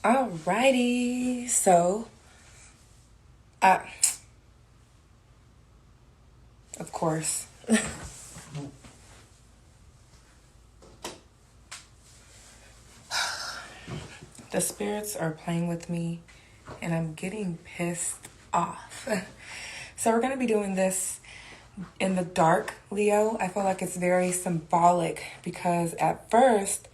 Alrighty, so, of course, the spirits are playing with me and I'm getting pissed off. So we're going to be doing this in the dark, Leo. I feel like it's very symbolic because at first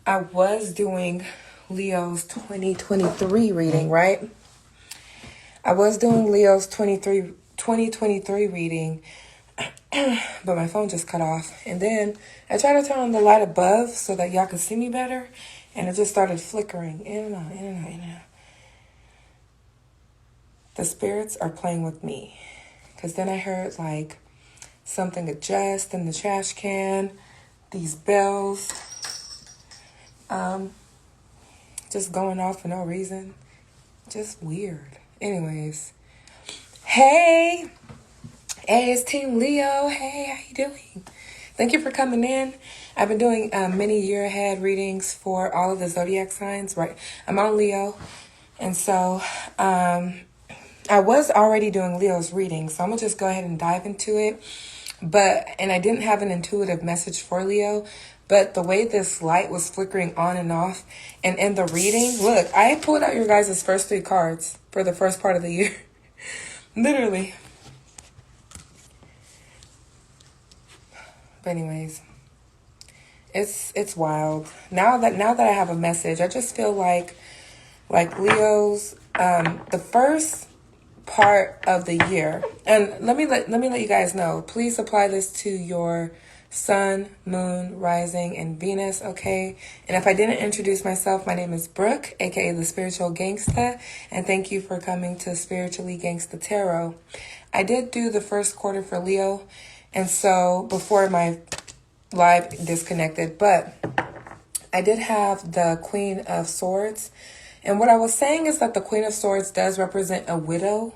I was doing Leo's 2023 reading, right? I was doing Leo's 2023 reading, but my phone just cut off. And then I tried to turn on the light above so that y'all could see me better, and it just started flickering in and out, in and out, in and out. The spirits are playing with me because then I heard like something adjust in the trash can, these bells, just going off for no reason. Just weird. Anyways, hey, it's Team Leo. Hey, how you doing? Thank you for coming in. I've been doing many year ahead readings for all of the zodiac signs, right? I'm on Leo, and so I was already doing Leo's reading, so I'm gonna just go ahead and dive into it. And I didn't have an intuitive message for Leo, but the way this light was flickering on and off, and in the reading, look, I pulled out your guys' first 3 cards for the first part of the year. Literally. But anyways, it's wild. Now that I have a message, I just feel like Leo's the first part of the year. And let me let you guys know, please apply this to your sun, moon, rising, and Venus, okay? And if I didn't introduce myself, my name is Brooke, aka the Spiritual Gangsta, and thank you for coming to Spiritually Gangsta Tarot. I did do the first quarter for Leo, and so before my live disconnected, but I did have the Queen of Swords. And what I was saying is that the Queen of Swords does represent a widow.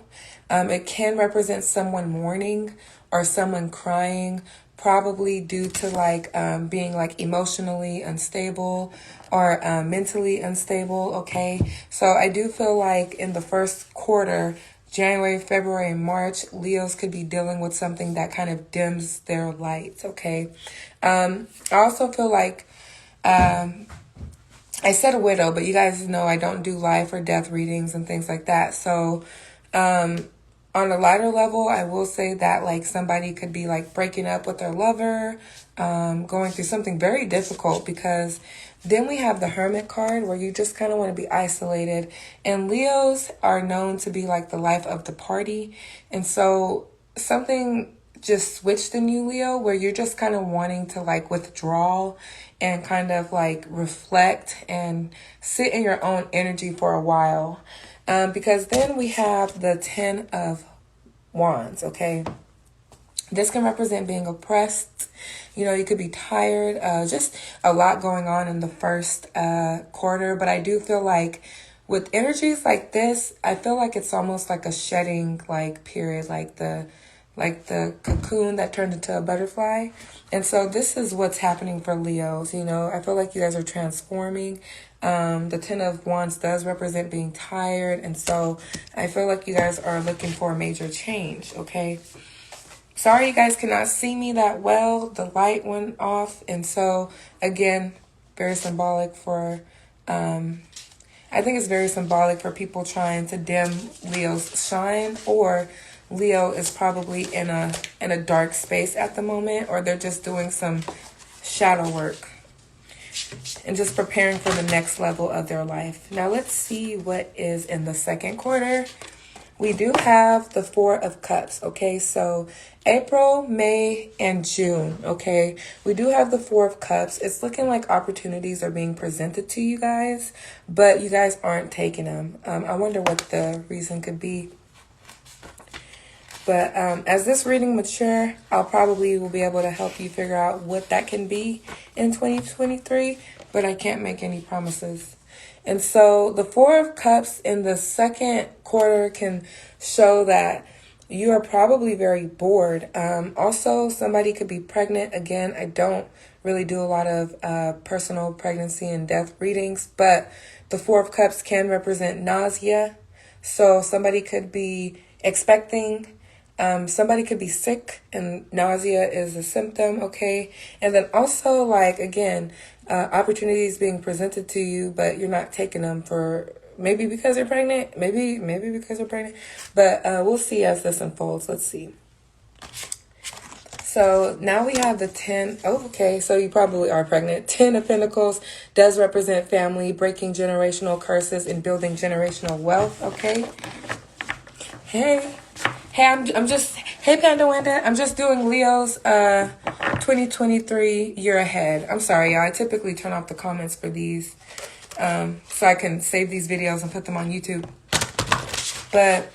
It can represent someone mourning or someone crying, probably due to like being like emotionally unstable or mentally unstable, okay? So I do feel like in the first quarter, January, February, and March, Leos could be dealing with something that kind of dims their light, okay? I also feel like I said a widow, but you guys know I don't do life or death readings and things like that. So on a lighter level, I will say that like somebody could be like breaking up with their lover, going through something very difficult, because then we have the Hermit card where you just kind of want to be isolated. And Leos are known to be like the life of the party. And so something just switched in you, Leo, where you're just kind of wanting to like withdraw and kind of like reflect and sit in your own energy for a while. Because then we have the 10 of Wands, okay? This can represent being oppressed. You know, you could be tired. Just a lot going on in the first quarter. But I do feel like with energies like this, I feel like it's almost like a shedding like period, like the cocoon that turned into a butterfly. And so this is what's happening for Leos. You know, I feel like you guys are transforming. The 10 of Wands does represent being tired. And so I feel like you guys are looking for a major change, okay? Sorry you guys cannot see me that well. The light went off. And so, again, very symbolic for... I think it's very symbolic for people trying to dim Leo's shine, or Leo is probably in a dark space at the moment, or they're just doing some shadow work and just preparing for the next level of their life. Now let's see what is in the second quarter. We do have the 4 of Cups, okay? So April, May, and June, okay? We do have the 4 of Cups. It's looking like opportunities are being presented to you guys, but you guys aren't taking them. I wonder what the reason could be. But as this reading mature, I'll probably will be able to help you figure out what that can be in 2023, but I can't make any promises. And so the 4 of Cups in the second quarter can show that you are probably very bored. Also, somebody could be pregnant. Again, I don't really do a lot of personal pregnancy and death readings, but The Four of Cups can represent nausea. So somebody could be expecting, somebody could be sick and nausea is a symptom, okay? And then also, like, again, opportunities being presented to you, but you're not taking them for, maybe because you're pregnant, maybe because you're pregnant. But we'll see as this unfolds. Let's see. So now we have the 10. Oh, okay. So you probably are pregnant. 10 of Pentacles does represent family, breaking generational curses and building generational wealth. Okay. Hey, I'm just, hey, Panda Wanda. I'm just doing Leo's 2023 year ahead. I'm sorry, y'all. I typically turn off the comments for these so I can save these videos and put them on YouTube. But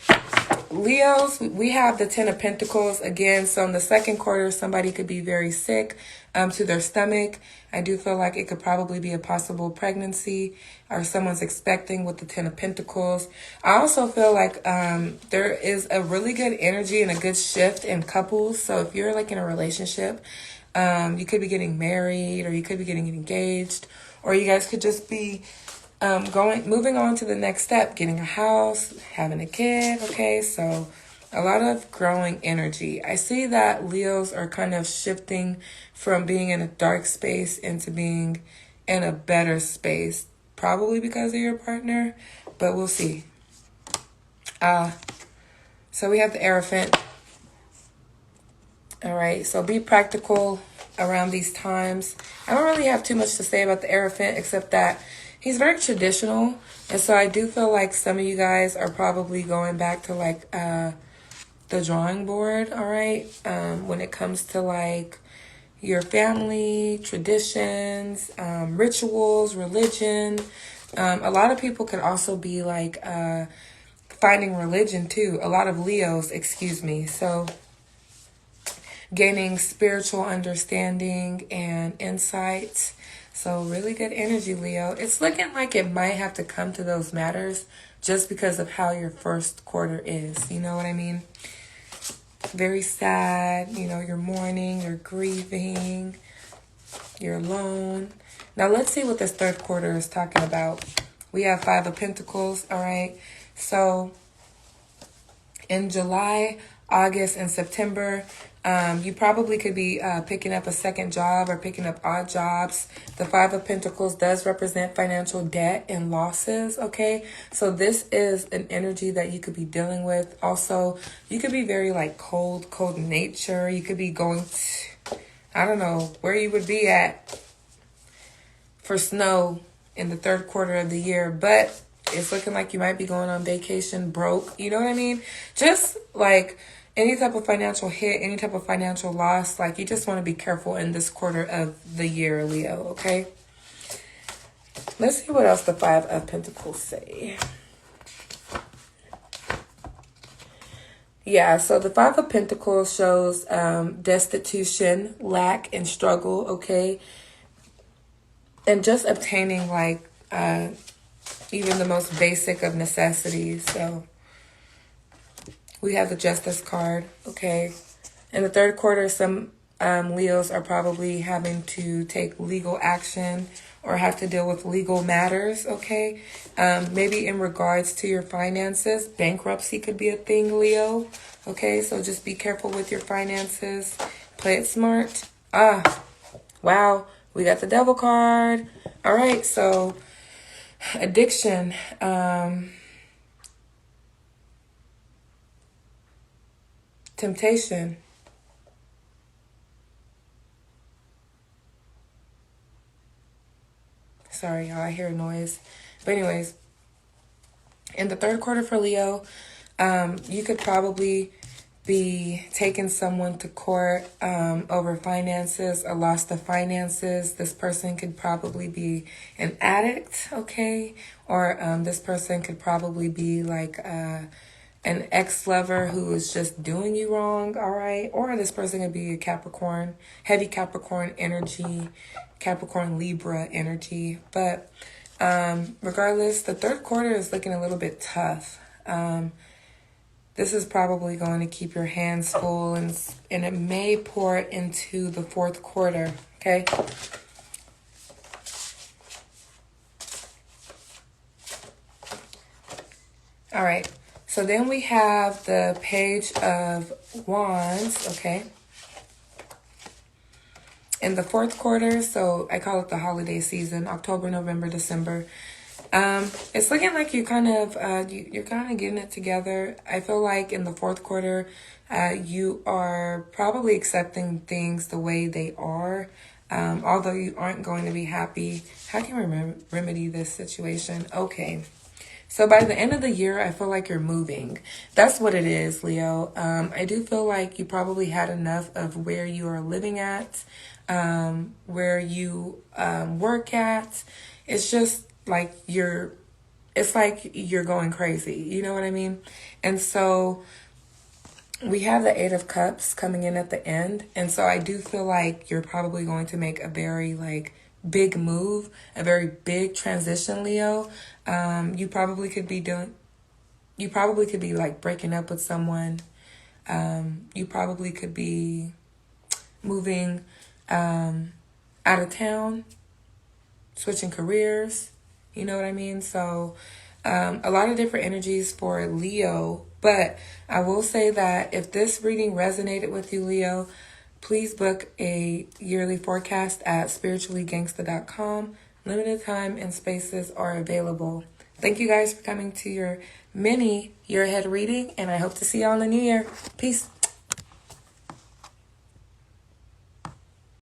Leos, we have the 10 of Pentacles again. So in the second quarter, somebody could be very sick to their stomach. I do feel like it could probably be a possible pregnancy or someone's expecting with the 10 of Pentacles. I also feel like there is a really good energy and a good shift in couples. So if you're like in a relationship, you could be getting married or you could be getting engaged, or you guys could just be moving on to the next step, getting a house, having a kid. Okay, so a lot of growing energy. I see that Leos are kind of shifting from being in a dark space into being in a better space, probably because of your partner, but we'll see. So we have the Hierophant. All right, so be practical around these times. I don't really have too much to say about the Hierophant except that he's very traditional. And so I do feel like some of you guys are probably going back to like the drawing board, all right? When it comes to like your family, traditions, rituals, religion. A lot of people could also be like finding religion too. A lot of Leos, excuse me. So gaining spiritual understanding and insights. So really good energy, Leo. It's looking like it might have to come to those matters just because of how your first quarter is. You know what I mean? Very sad. You know, you're mourning, you're grieving, you're alone. Now let's see what this third quarter is talking about. We have 5 of Pentacles, all right? So in July, August, and September, you probably could be picking up a second job or picking up odd jobs. The 5 of Pentacles does represent financial debt and losses, okay? So this is an energy that you could be dealing with. Also, you could be very like cold in nature. You could be going to, I don't know where you would be at for snow in the third quarter of the year, but it's looking like you might be going on vacation broke. You know what I mean? Just like any type of financial hit, any type of financial loss, like you just want to be careful in this quarter of the year, Leo, okay? Let's see what else the 5 of Pentacles say. Yeah, so the 5 of Pentacles shows destitution, lack, and struggle, okay? And just obtaining like even the most basic of necessities. So we have the Justice card, okay? In the third quarter, some Leos are probably having to take legal action or have to deal with legal matters, okay? Maybe in regards to your finances, bankruptcy could be a thing, Leo, okay? So just be careful with your finances. Play it smart. Wow, we got the Devil card. All right, so addiction, temptation. Sorry, y'all, I hear a noise. But anyways, in the third quarter for Leo, you could probably be taking someone to court over finances, a loss of finances. This person could probably be an addict, okay? Or this person could probably be like an ex-lover who is just doing you wrong, all right? Or this person could be a Capricorn, heavy Capricorn energy, Capricorn Libra energy. But regardless, the third quarter is looking a little bit tough. This is probably going to keep your hands full, and it may pour into the fourth quarter, okay? All right. So then we have the Page of Wands, okay? In the fourth quarter, so I call it the holiday season, October, November, December. It's looking like you're kind of getting it together. I feel like in the fourth quarter, you are probably accepting things the way they are. Although you aren't going to be happy. How can we remedy this situation? Okay. So by the end of the year, I feel like you're moving. That's what it is, Leo. I do feel like you probably had enough of where you are living at, where you work at. It's just like it's like you're going crazy. You know what I mean? And so we have the Eight of Cups coming in at the end. And so I do feel like you're probably going to make a very big move, a very big transition, Leo. You probably could be breaking up with someone. You probably could be moving out of town, switching careers. You know what I mean? So a lot of different energies for Leo. But I will say that if this reading resonated with you, Leo, please book a yearly forecast at spirituallygangsta.com. Limited time and spaces are available. Thank you guys for coming to your mini year ahead reading, and I hope to see you all in the new year. Peace.